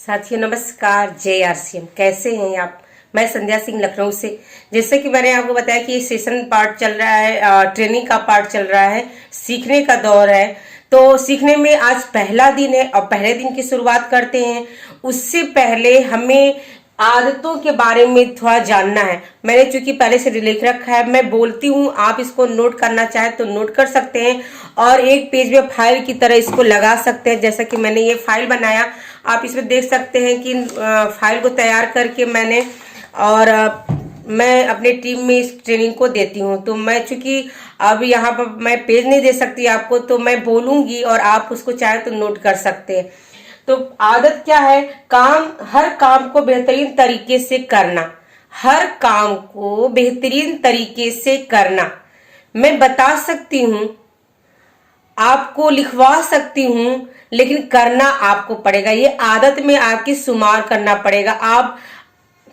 साथियों नमस्कार। जय आरसीएम। कैसे हैं आप? मैं संध्या सिंह लखनऊ से। जैसे कि मैंने आपको बताया कि सेशन पार्ट चल रहा है, ट्रेनिंग का पार्ट चल रहा है, सीखने का दौर है। तो सीखने में आज पहला दिन है और पहले दिन की शुरुआत करते हैं। उससे पहले हमें आदतों के बारे में थोड़ा जानना है। मैंने चूंकि पहले से लिख रखा है, मैं बोलती हूँ, आप इसको नोट करना चाहे तो नोट कर सकते हैं और एक पेज में फाइल की तरह इसको लगा सकते हैं। जैसा कि मैंने ये फाइल बनाया, आप इसमें देख सकते हैं कि फाइल को तैयार करके मैंने और मैं अपने टीम में इस ट्रेनिंग को देती हूँ। तो मैं चूंकि अब यहाँ पर मैं पेज नहीं दे सकती आपको, तो मैं बोलूंगी और आप उसको चाहे तो नोट कर सकते हैं। तो आदत क्या है? हर काम को बेहतरीन तरीके से करना। हर काम को बेहतरीन तरीके से करना। मैं बता सकती हूँ, आपको लिखवा सकती हूँ, लेकिन करना आपको पड़ेगा। ये आदत में आपकी शुमार करना पड़ेगा। आप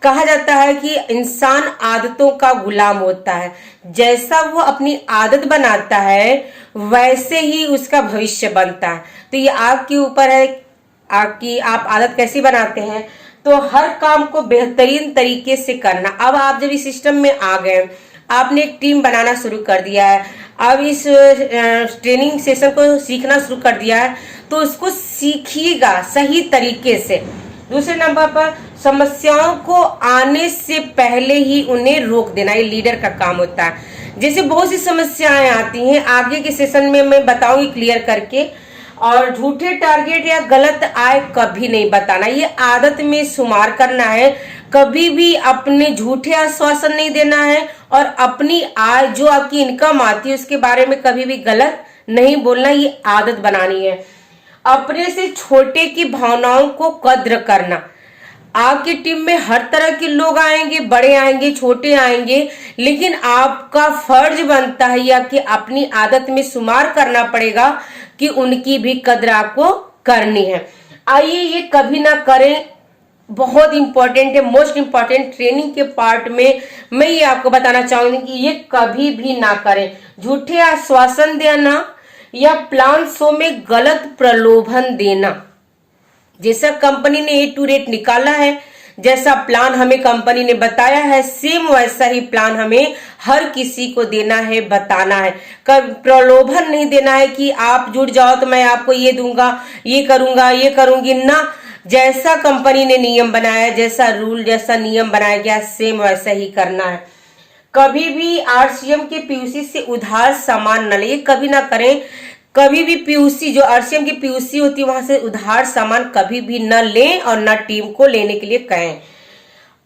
कहा जाता है कि इंसान आदतों का गुलाम होता है। जैसा वो अपनी आदत बनाता है वैसे ही उसका भविष्य बनता है। तो ये आपके ऊपर है आपकी आप आदत कैसी बनाते हैं। तो हर काम को बेहतरीन तरीके से करना। अब आप जब इस सिस्टम में आ गए, आपने एक टीम बनाना शुरू कर दिया है, अब इस ट्रेनिंग सेशन को सीखना शुरू कर दिया है, तो उसको सीखिएगा सही तरीके से। दूसरे नंबर पर समस्याओं को आने से पहले ही उन्हें रोक देना, ये लीडर का काम होता है। जैसे बहुत सी समस्याएं आती हैं, आगे के सेशन में मैं बताऊंगी क्लियर करके। और झूठे टारगेट या गलत आय कभी नहीं बताना, ये आदत में शुमार करना है। कभी भी अपने झूठे आश्वासन नहीं देना है और अपनी आय जो आपकी इनकम आती है उसके बारे में कभी भी गलत नहीं बोलना, ये आदत बनानी है। अपने से छोटे की भावनाओं को कद्र करना। आपकी टीम में हर तरह के लोग आएंगे, बड़े आएंगे, छोटे आएंगे, लेकिन आपका फर्ज बनता है या कि अपनी आदत में शुमार करना पड़ेगा कि उनकी भी कद्र आपको करनी है। आइए ये कभी ना करें, बहुत इंपॉर्टेंट है, मोस्ट इंपॉर्टेंट ट्रेनिंग के पार्ट में मैं ये आपको बताना चाहूंगी कि ये कभी भी ना करें। झूठे आश्वासन देना या प्लान शो में गलत प्रलोभन देना। जैसा कंपनी ने ए टू रेट निकाला है, जैसा प्लान हमें कंपनी ने बताया है, सेम वैसा ही प्लान हमें हर किसी को देना है, बताना है। कब प्रलोभन नहीं देना है कि आप जुड़ जाओ तो मैं आपको ये दूंगा, ये करूंगा, ये करूंगी ना। जैसा कंपनी ने नियम बनाया, जैसा रूल, जैसा नियम बनाया गया, सेम वैसा ही करना है। कभी भी आरसीएम के पीयूसी से उधार सामान न ले, कभी ना करें। कभी भी पीयूसी, जो आरसीएम की पीयूसी होती है, वहां से उधार सामान कभी भी न लें और न टीम को लेने के लिए कहें।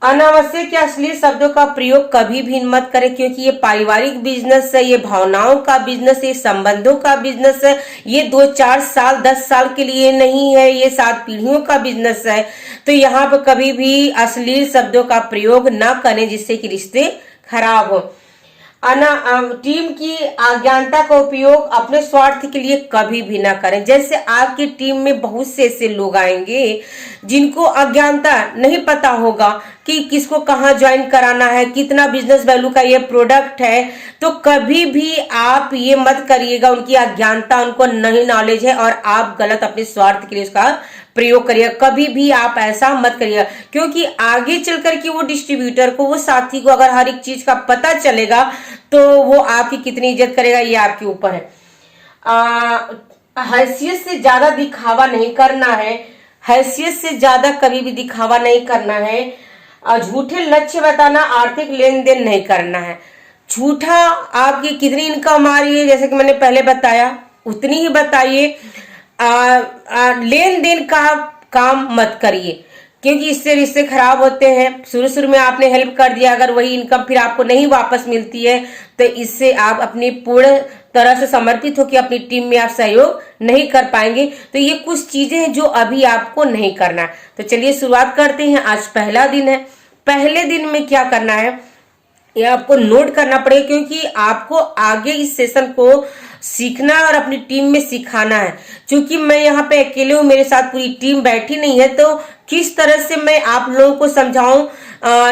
अनावश्यक या अश्लील शब्दों का प्रयोग कभी भी मत करें, क्योंकि ये पारिवारिक बिजनेस है, ये भावनाओं का बिजनेस है, संबंधों का बिजनेस है। ये 2-4 साल 10 साल के लिए नहीं है, ये 7 पीढ़ियों का बिजनेस है। तो यहाँ पर कभी भी अश्लील शब्दों का प्रयोग न करें जिससे कि रिश्ते खराब हो। टीम की अज्ञानता का उपयोग अपने स्वार्थ के लिए कभी भी ना करें। जैसे आपकी टीम में बहुत से ऐसे लोग आएंगे जिनको अज्ञानता नहीं पता होगा कि किसको कहाँ ज्वाइन कराना है, कितना बिजनेस वैल्यू का ये प्रोडक्ट है। तो कभी भी आप ये मत करिएगा, उनकी अज्ञानता, उनको नहीं नॉलेज है और आप गलत अपने स्वार्थ के लिए उसका प्रयोग करिएगा। कभी भी आप ऐसा मत करिएगा, क्योंकि आगे चल करके वो डिस्ट्रीब्यूटर को, वो साथी को अगर हर एक चीज का पता चलेगा तो वो आपकी कितनी इज्जत करेगा, ये आपके ऊपर है। हैसियत से ज्यादा दिखावा नहीं करना है। हैसियत से ज्यादा कभी भी दिखावा नहीं करना है। झूठे लक्ष्य बताना, आर्थिक लेन देन नहीं करना है। झूठा आपकी कितनी इनकम आ रही है, जैसे कि मैंने पहले बताया, उतनी ही बताइए। लेन देन का काम मत करिए, क्योंकि इससे रिश्ते खराब होते हैं। शुरू में आपने हेल्प कर दिया, अगर वही इनकम फिर आपको नहीं वापस मिलती है तो इससे आप अपनी पूर्ण तरह से समर्पित होकर अपनी टीम में आप सहयोग नहीं कर पाएंगे। तो ये कुछ चीजें हैं जो अभी आपको नहीं करना है। तो चलिए शुरुआत करते हैं। आज पहला दिन है। पहले दिन में क्या करना है ये आपको नोट करना पड़ेगा, क्योंकि आपको आगे इस सेशन को सीखना है और अपनी टीम में सिखाना है। क्योंकि मैं यहाँ पे अकेले हूँ, मेरे साथ पूरी टीम बैठी नहीं है, तो किस तरह से मैं आप लोगों को समझाऊं।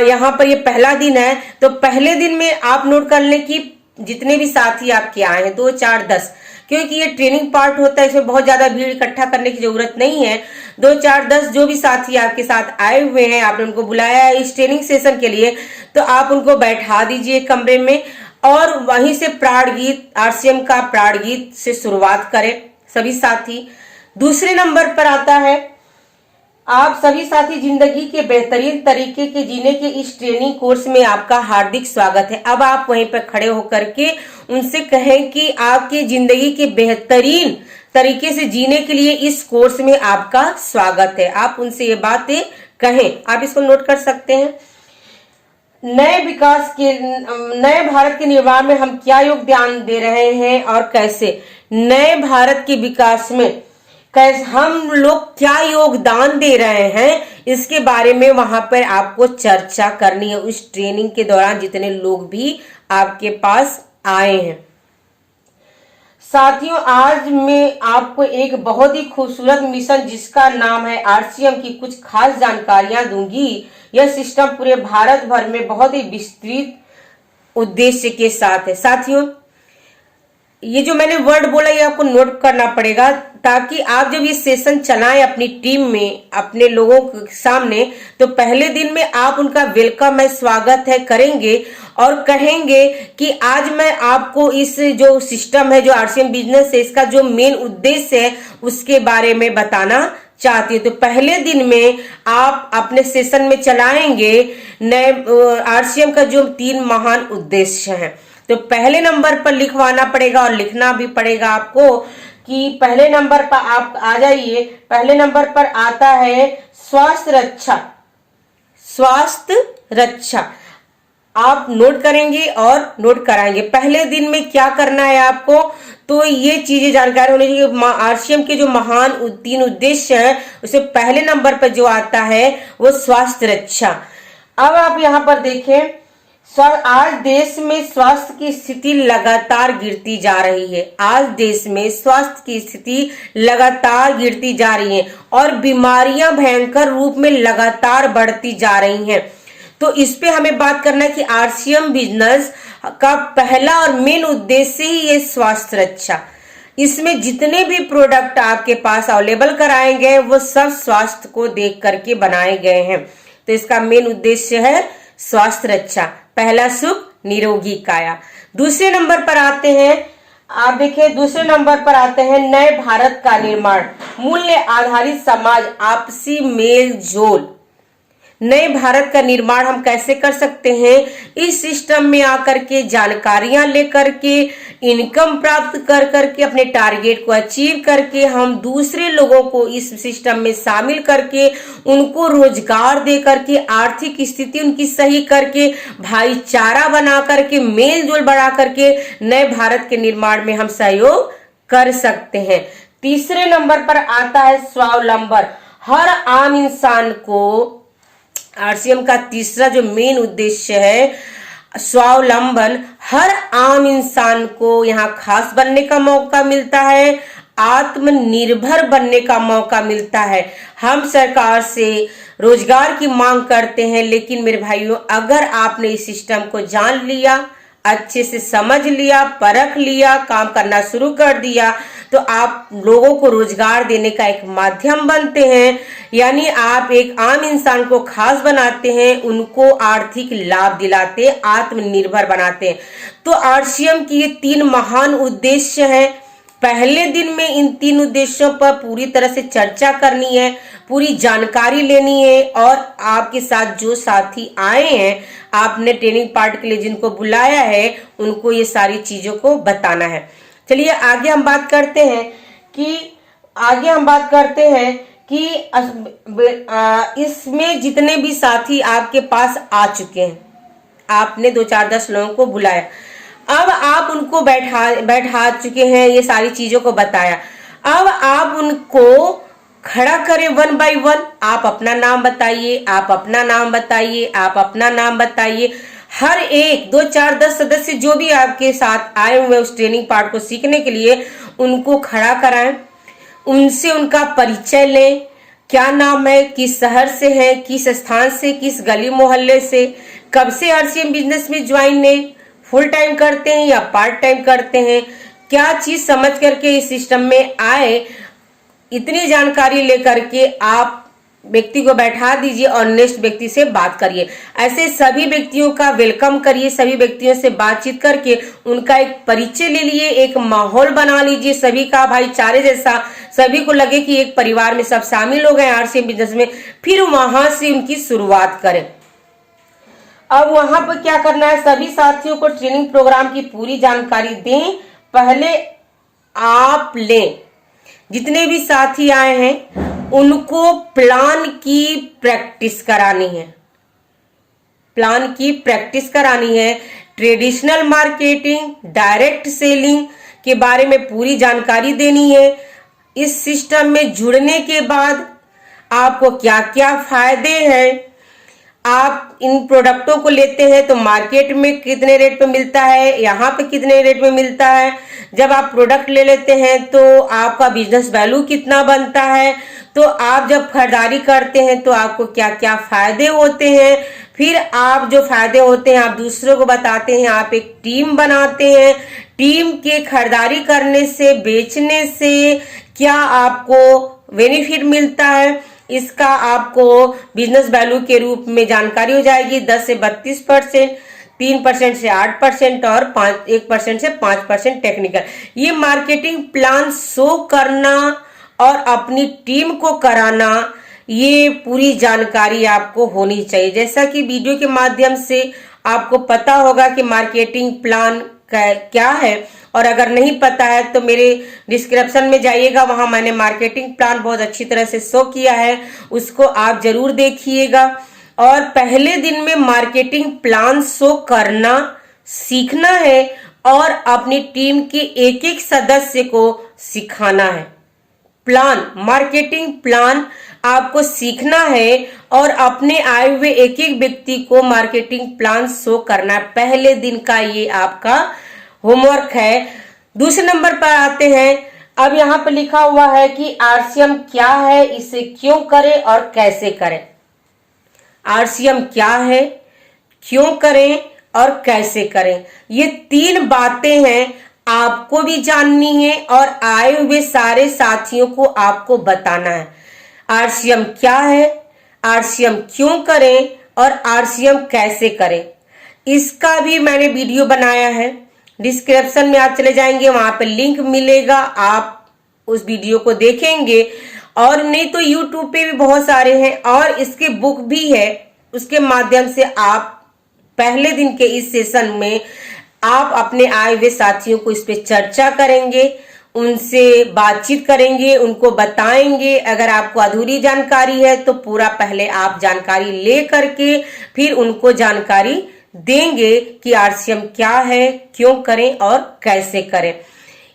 यहाँ पर ये पहला दिन है, तो पहले दिन में आप नोट कर लें कि जितने भी साथी आपके आए हैं, 2, 4, 10, क्योंकि ये ट्रेनिंग पार्ट होता है, इसमें बहुत ज्यादा भीड़ इकट्ठा करने की जरूरत नहीं है। 2 4 10 जो भी साथी आपके साथ आए हुए हैं, आपने उनको बुलाया है इस ट्रेनिंग सेशन के लिए, तो आप उनको बैठा दीजिए कमरे में और वहीं से प्राण गीत, आरसीएम का प्राण गीत से शुरुआत करें सभी साथी। दूसरे नंबर पर आता है, आप सभी साथी जिंदगी के बेहतरीन तरीके के जीने के इस ट्रेनिंग कोर्स में आपका हार्दिक स्वागत है। अब आप वहीं पर खड़े होकर के उनसे कहें कि आपके जिंदगी के बेहतरीन तरीके से जीने के लिए इस कोर्स में आपका स्वागत है। आप उनसे ये बातें कहें, आप इसको नोट कर सकते हैं। नए भारत के निर्माण में हम क्या योगदान दे रहे हैं और कैसे, नए भारत के विकास में कैसे हम लोग क्या योगदान दे रहे हैं, इसके बारे में वहां पर आपको चर्चा करनी है उस ट्रेनिंग के दौरान जितने लोग भी आपके पास आए हैं। साथियों, आज मैं आपको एक बहुत ही खूबसूरत मिशन जिसका नाम है आरसीएम की कुछ खास जानकारियां दूंगी। यह सिस्टम पूरे भारत भर में बहुत ही विस्तृत उद्देश्य के साथ है। साथियों, ये जो मैंने वर्ड बोला ये आपको नोट करना पड़ेगा, ताकि आप जब ये सेशन चलाएं अपनी टीम में अपने लोगों के सामने, तो पहले दिन में आप उनका वेलकम है, स्वागत है करेंगे और कहेंगे कि आज मैं आपको इस जो सिस्टम है, जो आरसीएम बिजनेस है, इसका जो मेन उद्देश्य है उसके बारे में बताना चाहती है। तो पहले दिन में आप अपने सेशन में चलाएंगे नए आरसीएम का जो 3 महान उद्देश्य हैं। तो पहले नंबर पर लिखवाना पड़ेगा और लिखना भी पड़ेगा आपको कि पहले नंबर पर आप आ जाइए। पहले नंबर पर आता है स्वास्थ्य रक्षा। स्वास्थ्य रक्षा आप नोट करेंगे और नोट कराएंगे। पहले दिन में क्या करना है आपको, तो ये चीजें जानकारी होनी चाहिए। आरसीएम के जो महान 3 उद्देश्य है उसे पहले नंबर पर जो आता है वो स्वास्थ्य रक्षा। अब आप यहाँ पर देखें, आज देश में स्वास्थ्य की स्थिति लगातार गिरती जा रही है। आज देश में स्वास्थ्य की स्थिति लगातार गिरती जा रही है और बीमारियां भयंकर रूप में लगातार बढ़ती जा रही हैं। तो इस पे हमें बात करना है कि आरसीएम बिजनेस का पहला और मेन उद्देश्य ही ये स्वास्थ्य रक्षा। इसमें जितने भी प्रोडक्ट आपके पास अवेलेबल कराए गए वो सब स्वास्थ्य को देख करके बनाए गए हैं। तो इसका मेन उद्देश्य है स्वास्थ्य रक्षा। पहला सुख निरोगी काया। दूसरे नंबर पर आते हैं, आप देखिए दूसरे नंबर पर आते हैं नए भारत का निर्माण, मूल्य आधारित समाज, आपसी मेल जोल। नए भारत का निर्माण हम कैसे कर सकते हैं, इस सिस्टम में आकर के जानकारियां लेकर के, इनकम प्राप्त कर करके, अपने टारगेट को अचीव करके हम दूसरे लोगों को इस सिस्टम में शामिल करके उनको रोजगार दे करके, आर्थिक स्थिति उनकी सही करके, भाईचारा बना करके, मेल जोल बढ़ा करके नए भारत के निर्माण में हम सहयोग कर सकते हैं। तीसरे नंबर पर आता है स्वावलंबन। हर आम इंसान को आरसीएम का तीसरा जो मेन उद्देश्य है स्वावलंबन, हर आम इंसान को यहाँ खास बनने का मौका मिलता है, आत्मनिर्भर बनने का मौका मिलता है। हम सरकार से रोजगार की मांग करते हैं, लेकिन मेरे भाइयों अगर आपने इस सिस्टम को जान लिया, अच्छे से समझ लिया, परख लिया, काम करना शुरू कर दिया, तो आप लोगों को रोजगार देने का एक माध्यम बनते हैं। यानी आप एक आम इंसान को खास बनाते हैं, उनको आर्थिक लाभ दिलाते, आत्मनिर्भर बनाते हैं। तो आरसीएम की ये 3 महान उद्देश्य हैं। पहले दिन में इन 3 उद्देश्यों पर पूरी तरह से चर्चा करनी है, पूरी जानकारी लेनी है और आपके साथ जो साथी आए हैं, आपने ट्रेनिंग पार्ट के लिए जिनको बुलाया है, उनको ये सारी चीजों को बताना है। चलिए आगे हम बात करते हैं कि इसमें जितने भी साथी आपके पास आ चुके हैं, आपने 2 4 10 लोगों को बुलाया, अब आप उनको बैठा चुके हैं, ये सारी चीजों को बताया। अब आप उनको खड़ा करें 1 बाय 1। आप अपना नाम बताइए, आप अपना नाम बताइए, आप अपना नाम बताइए। हर एक 2 4 10 सदस्य जो भी आपके साथ आए हुए उस ट्रेनिंग पार्ट को सीखने के लिए, उनको खड़ा कराएं, उनसे उनका परिचय लें। क्या नाम है, किस शहर से है, किस स्थान से, किस गली मोहल्ले से, कब से आरसीएम बिजनेस में ज्वाइन है, फुल टाइम करते हैं या पार्ट टाइम करते हैं, क्या चीज समझ करके इस सिस्टम में आए, इतनी जानकारी लेकर के आप व्यक्ति को बैठा दीजिए और नेक्स्ट व्यक्ति से बात करिए। ऐसे सभी व्यक्तियों का वेलकम करिए, सभी व्यक्तियों से बातचीत करके उनका एक परिचय ले लिए, एक माहौल बना लीजिए, सभी का भाईचारे जैसा, सभी को लगे कि एक परिवार में सब शामिल हो गए आरसीएम बिजनेस में। फिर वहां से उनकी शुरुआत करें। अब वहां पर क्या करना है, सभी साथियों को ट्रेनिंग प्रोग्राम की पूरी जानकारी दें। पहले आप लें, जितने भी साथी आए हैं उनको प्लान की प्रैक्टिस करानी है, प्लान की प्रैक्टिस करानी है। ट्रेडिशनल मार्केटिंग, डायरेक्ट सेलिंग के बारे में पूरी जानकारी देनी है। इस सिस्टम में जुड़ने के बाद आपको क्या क्या फायदे हैं, आप इन प्रोडक्टों को लेते हैं तो मार्केट में कितने रेट पे मिलता है, यहाँ पे कितने रेट में मिलता है, जब आप प्रोडक्ट ले लेते हैं तो आपका बिजनेस वैल्यू कितना बनता है, तो आप जब खरीदारी करते हैं तो आपको क्या क्या फायदे होते हैं, फिर आप जो फायदे होते हैं आप दूसरों को बताते हैं, आप एक टीम बनाते हैं। टीम के खरीदारी करने से, बेचने से क्या आपको बेनिफिट मिलता है, इसका आपको बिजनेस वैल्यू के रूप में जानकारी हो जाएगी। 10 से 32%, 3% से 8% और 1% से 5% टेक्निकल। ये मार्केटिंग प्लान शो करना और अपनी टीम को कराना, ये पूरी जानकारी आपको होनी चाहिए। जैसा कि वीडियो के माध्यम से आपको पता होगा कि मार्केटिंग प्लान क्या है, और अगर नहीं पता है तो मेरे डिस्क्रिप्शन में जाइएगा, वहां मैंने मार्केटिंग प्लान बहुत अच्छी तरह से शो किया है, उसको आप जरूर देखिएगा। और पहले दिन में मार्केटिंग प्लान शो करना सीखना है और अपनी टीम के एक एक सदस्य को सिखाना है। प्लान, मार्केटिंग प्लान आपको सीखना है और अपने आए हुए एक एक व्यक्ति को मार्केटिंग प्लान शो करना है। पहले दिन का ये आपका होमवर्क है। दूसरे नंबर पर आते हैं। अब यहाँ पर लिखा हुआ है कि आरसीएम क्या है, इसे क्यों करें और कैसे करें। आरसीएम क्या है, क्यों करें और कैसे करें, ये 3 बातें हैं, आपको भी जाननी है और आए हुए सारे साथियों को आपको बताना है। आरसीएम क्या है, आरसीएम क्यों करें और आरसीएम कैसे करें, इसका भी मैंने वीडियो बनाया है। डिस्क्रिप्शन में आप चले जाएंगे, वहां पे लिंक मिलेगा, आप उस वीडियो को देखेंगे। और नहीं तो यूट्यूब पे भी बहुत सारे हैं और इसके बुक भी है, उसके माध्यम से आप पहले दिन के इस सेशन में आप अपने आए हुए साथियों को इस पे चर्चा करेंगे, उनसे बातचीत करेंगे, उनको बताएंगे। अगर आपको अधूरी जानकारी है तो पूरा पहले आप जानकारी ले करके फिर उनको जानकारी देंगे कि आरसीएम क्या है, क्यों करें और कैसे करें।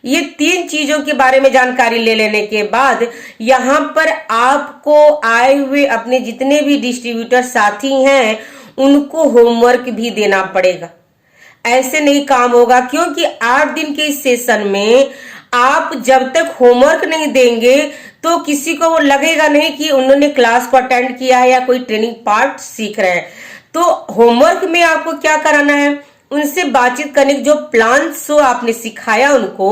ये 3 चीजों के बारे में जानकारी ले लेने के बाद यहाँ पर आपको आए हुए अपने जितने भी डिस्ट्रीब्यूटर साथी हैं उनको होमवर्क भी देना पड़ेगा। ऐसे नहीं काम होगा, क्योंकि 8 दिन के इस सेशन में आप जब तक होमवर्क नहीं देंगे तो किसी को वो लगेगा नहीं कि उन्होंने क्लास को अटेंड किया है या कोई ट्रेनिंग पार्ट सीख रहे हैं। तो होमवर्क में आपको क्या कराना है, उनसे बातचीत करने की जो प्लान शो आपने सिखाया उनको,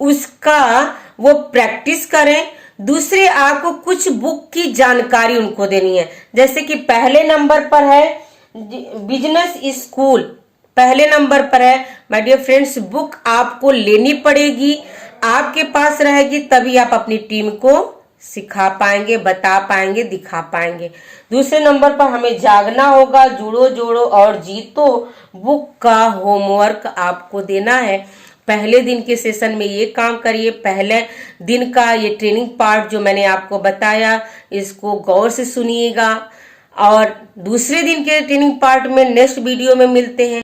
उसका वो प्रैक्टिस करें। दूसरे आपको कुछ बुक की जानकारी उनको देनी है। जैसे कि पहले नंबर पर है बिजनेस स्कूल, पहले नंबर पर है। माय डियर फ्रेंड्स, बुक आपको लेनी पड़ेगी, आपके पास रहेगी तभी आप अपनी टीम को सिखा पाएंगे, बता पाएंगे, दिखा पाएंगे। दूसरे नंबर पर हमें जागना होगा, जुड़ो जोड़ो और जीतो बुक का होमवर्क आपको देना है। पहले दिन के सेशन में ये काम करिए। पहले दिन का ये ट्रेनिंग पार्ट जो मैंने आपको बताया, इसको गौर से सुनिएगा और दूसरे दिन के ट्रेनिंग पार्ट में नेक्स्ट वीडियो में मिलते हैं।